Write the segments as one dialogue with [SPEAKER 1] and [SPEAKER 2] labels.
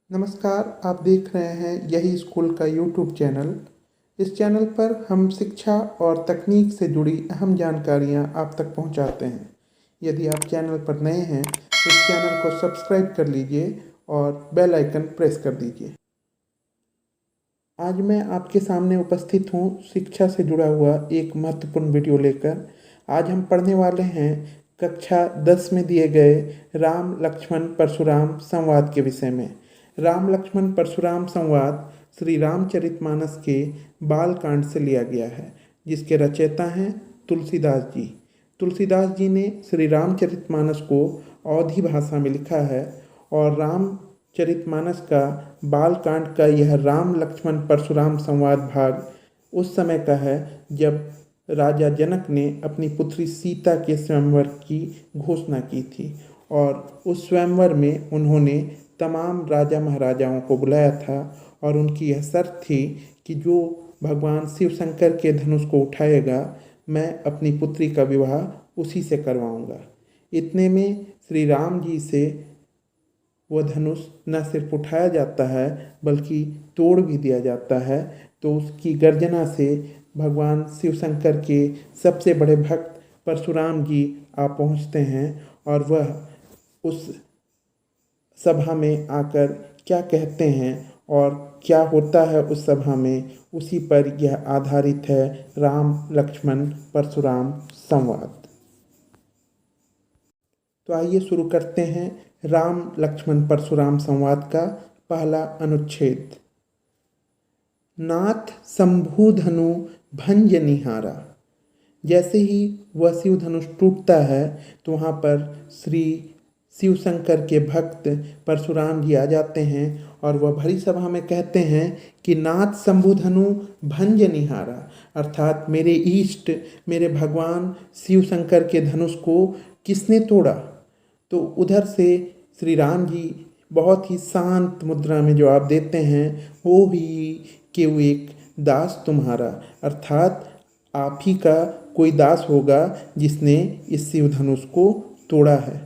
[SPEAKER 1] नमस्कार, आप देख रहे हैं यही स्कूल का यूट्यूब चैनल। इस चैनल पर हम शिक्षा और तकनीक से जुड़ी अहम जानकारियां आप तक पहुंचाते हैं। यदि आप चैनल पर नए हैं तो इस चैनल को सब्सक्राइब कर लीजिए और बेल आइकन प्रेस कर दीजिए। आज मैं आपके सामने उपस्थित हूं शिक्षा से जुड़ा हुआ एक महत्वपूर्ण वीडियो लेकर। आज हम पढ़ने वाले हैं कक्षा 10 में दिए गए राम लक्ष्मण परशुराम संवाद के विषय में। राम लक्ष्मण परशुराम संवाद श्री रामचरितमानस के बाल कांड से लिया गया है, जिसके रचयिता हैं तुलसीदास जी। तुलसीदास जी ने श्री रामचरितमानस को अवधी भाषा में लिखा है और रामचरितमानस का बाल कांड का यह राम लक्ष्मण परशुराम संवाद भाग उस समय का है जब राजा जनक ने अपनी पुत्री सीता के स्वयंवर की घोषणा की थी और उस स्वयंवर में उन्होंने तमाम राजा महाराजाओं को बुलाया था और उनकी यह शर्त थी कि जो भगवान शिव शंकर के धनुष को उठाएगा, मैं अपनी पुत्री का विवाह उसी से करवाऊंगा। इतने में श्री राम जी से वह धनुष न सिर्फ उठाया जाता है बल्कि तोड़ भी दिया जाता है। तो उसकी गर्जना से भगवान शिव शंकर के सबसे बड़े भक्त परशुराम जी आ पहुँचते हैं और वह उस सभा में आकर क्या कहते हैं और क्या होता है उस सभा में, उसी पर यह आधारित है राम लक्ष्मण परशुराम संवाद। तो आइए शुरू करते हैं राम लक्ष्मण परशुराम संवाद का पहला अनुच्छेद। नाथ शंभु धनु भंज निहारा। जैसे ही वह शिव धनुष टूटता है तो वहाँ पर श्री शिव शंकर के भक्त परशुराम जी आ जाते हैं और वह भरी सभा में कहते हैं कि नाथ शंभु धनु भंज निहारा, अर्थात मेरे इष्ट मेरे भगवान शिव शंकर के धनुष को किसने तोड़ा। तो उधर से श्री राम जी बहुत ही शांत मुद्रा में जवाब देते हैं, हो ही केउ एक दास तुम्हारा, अर्थात आप ही का कोई दास होगा जिसने इस शिव धनुष को तोड़ा है।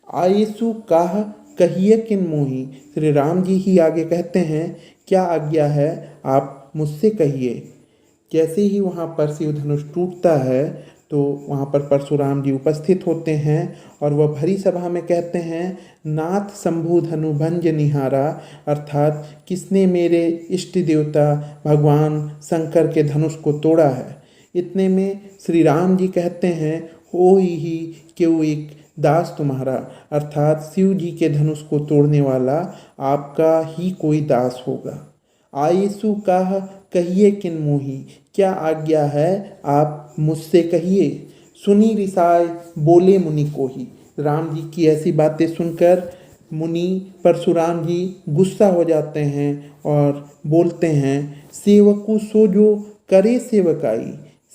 [SPEAKER 1] आयेसु काह कहिए किन मोही। श्री राम जी ही आगे कहते हैं, क्या आज्ञा है आप मुझसे कहिए। जैसे ही वहाँ पर शिव धनुष टूटता है तो वहाँ पर परशुराम जी उपस्थित होते हैं और वह भरी सभा में कहते हैं, नाथ शंभु धनु भंज निहारा, अर्थात किसने मेरे इष्ट देवता भगवान शंकर के धनुष को तोड़ा है। इतने में श्री राम जी कहते हैं, हो ही केउ एक दास तुम्हारा, अर्थात शिव जी के धनुष को तोड़ने वाला आपका ही कोई दास होगा। आयेसु काह कहिए किन मोही, क्या आज्ञा है आप मुझसे कहिए। सुनी रिसाय बोले मुनि को ही। राम जी की ऐसी बातें सुनकर मुनि परशुराम जी गुस्सा हो जाते हैं और बोलते हैं, सेवकु सो जो करे सेवकाई।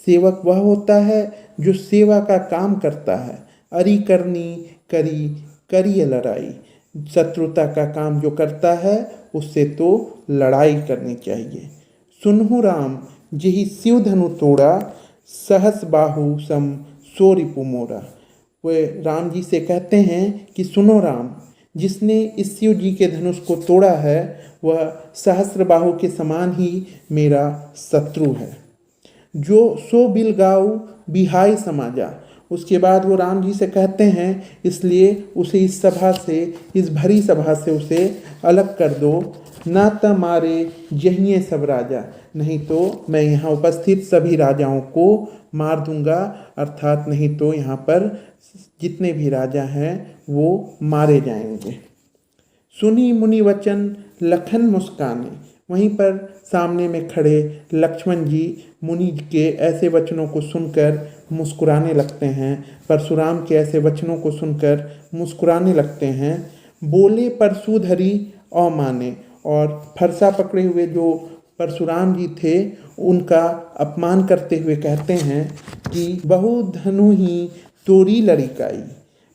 [SPEAKER 1] सेवक वह होता है जो सेवा का काम करता है। अरि करनी करी करिए लड़ाई। शत्रुता का काम जो करता है उससे तो लड़ाई करनी चाहिए। सुनहु राम जेहि शिव धनु तोड़ा, सहस बाहु सम सो रिपु मोरा। वे राम जी से कहते हैं कि सुनो राम, जिसने इस शिव जी के धनुष को तोड़ा है वह सहस्र बाहु के समान ही मेरा शत्रु है। जो सो बिल गाऊ बिहाई समाजा। उसके बाद वो राम जी से कहते हैं, इसलिए उसे इस सभा से, इस भरी सभा से उसे अलग कर दो। न त मारे जहिए सब राजा, नहीं तो मैं यहाँ उपस्थित सभी राजाओं को मार दूंगा, अर्थात नहीं तो यहाँ पर जितने भी राजा हैं वो मारे जाएंगे। सुनी मुनि वचन लखन मुस्काने। वहीं पर सामने में खड़े लक्ष्मण जी मुनि के ऐसे वचनों को सुनकर मुस्कुराने लगते हैं, परशुराम के ऐसे वचनों को सुनकर मुस्कुराने लगते हैं। बोले परशुधरी अमाने, और फरसा पकड़े हुए जो परशुराम जी थे उनका अपमान करते हुए कहते हैं कि बहु धनु ही तोरी लड़िकाई।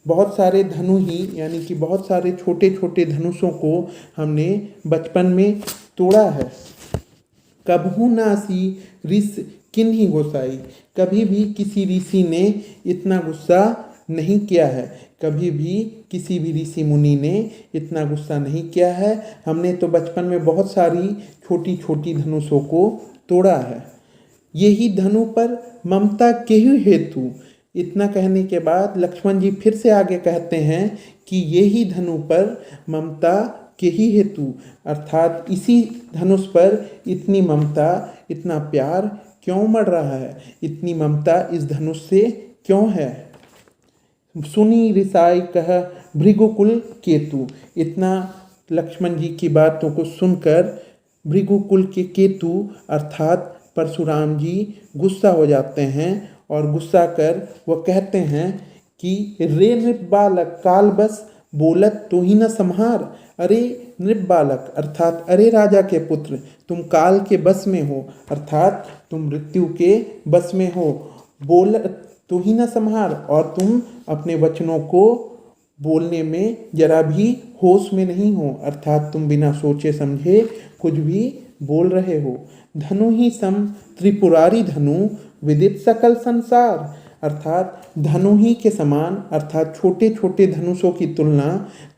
[SPEAKER 1] बहुत सारे धनु ही यानी कि बहुत सारे छोटे छोटे धनुषों को हमने बचपन में तोड़ा है। कबहू नासी ऋष किन्हीं गोसाई। कभी भी किसी ऋषि ने इतना गुस्सा नहीं किया है। कभी भी किसी भी ऋषि मुनि ने इतना गुस्सा नहीं किया है। हमने तो बचपन में बहुत सारी छोटी छोटी धनुषों को तोड़ा है। यही धनु पर ममता के ही हेतु। इतना कहने के बाद लक्ष्मण जी फिर से आगे कहते हैं कि यही धनु पर ममता के ही हेतु, अर्थात इसी धनुष पर इतनी ममता, इतना प्यार क्यों मर रहा है, इतनी ममता इस धनुष से क्यों है। सुनी रिसाई कह भृगुकुल केतु। इतना लक्ष्मण जी की बातों को सुनकर भृगुकुल के केतु अर्थात परशुराम जी गुस्सा हो जाते हैं और गुस्सा कर वह कहते हैं कि रे नृप बालक काल बस बोलत तो ही न संहार। अरे नृप बालक अर्थात अरे राजा के पुत्र, तुम काल के बस में हो, अर्थात तुम मृत्यु के बस में हो। बोल तो ही न संहार, और तुम अपने वचनों को बोलने में जरा भी होश में नहीं हो, अर्थात तुम बिना सोचे समझे कुछ भी बोल रहे हो। धनु ही सम त्रिपुरारी धनु विदित सकल संसार। अर्थात धनु ही के समान, अर्थात छोटे छोटे धनुषों की तुलना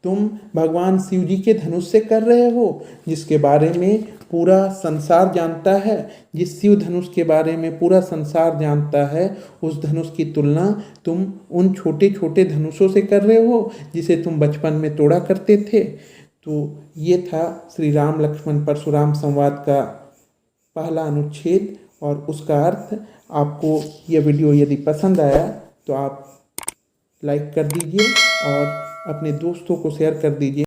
[SPEAKER 1] तुम भगवान शिव जी के धनुष से कर रहे हो, जिसके बारे में पूरा संसार जानता है। जिस शिव धनुष के बारे में पूरा संसार जानता है, उस धनुष की तुलना तुम उन छोटे छोटे धनुषों से कर रहे हो जिसे तुम बचपन में तोड़ा करते थे। तो ये था श्री राम लक्ष्मण परशुराम संवाद का पहला अनुच्छेद और उसका अर्थ। आपको यह वीडियो यदि पसंद आया तो आप लाइक कर दीजिए और अपने दोस्तों को शेयर कर दीजिए।